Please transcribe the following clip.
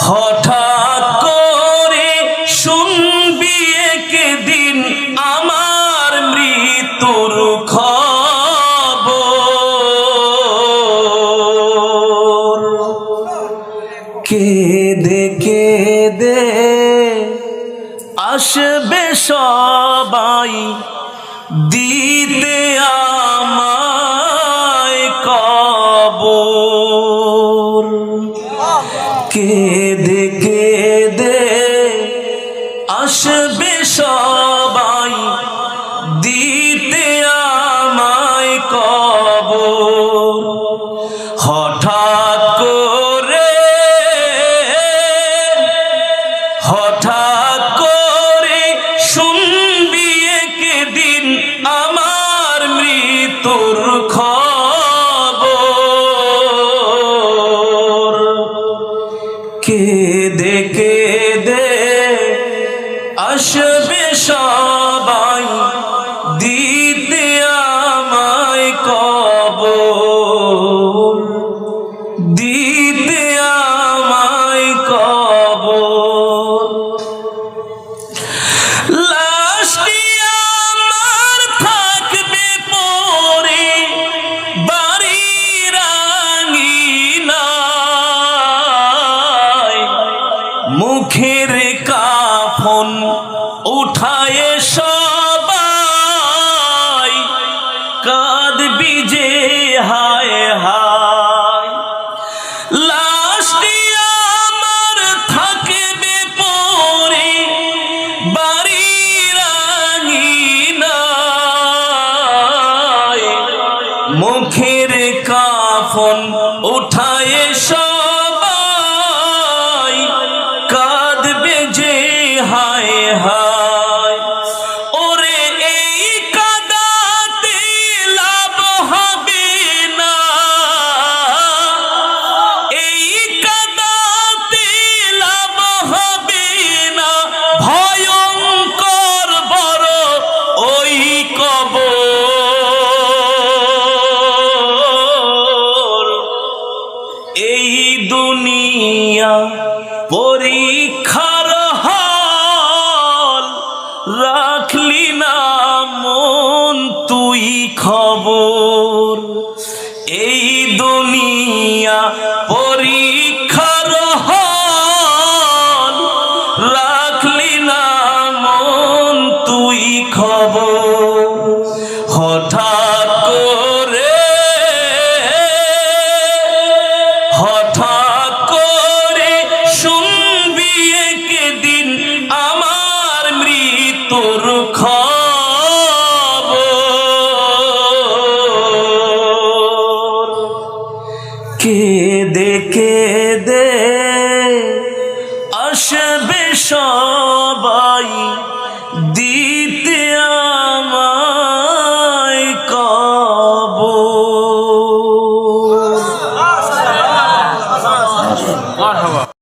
হঠাৎ করে শুনবি একদিন আমার মৃত্যুর খবর। কেঁদে কেঁদে আসবে সবাই দিতে আমায় কবর। কেঁদে কেঁদে আসবে সবাই দিতে আমায় কবর। হঠাৎ করে শুনবি একদিন আমার মৃত্যুর খবর। কেঁদে কেঁদে আসবে সবাই দিতে আমায় কবর, দিতে আমায় কবর। লাশটি আমার থাকবে পড়ে বাড়ির আঙিনায়, মুখের কাফন উঠায় সবাই কাঁদবি যে হায় হায়। লাশটি আমার থাকবে পড়ে বাড়ির আঙিনায়, মুখের কাফন উঠায় সবাই কাঁদবে যে হায় হায়। ওরে এই কাঁদাতে লাভ হবে না, এই কাঁদাতে লাভ হবে না, ভয়ঙ্কর বড় ওই কবর। এই দুনিয়া পরীক্ষার হল, রাখলি না মন তুই খবর। এই দুনিয়া পরীক্ষার হল, রাখলি না মন তুই খবর। হঠাৎ করে শুনবি একদিন আমার মৃত্যুর খবর। কেঁদে কেঁদে আসবে সবাই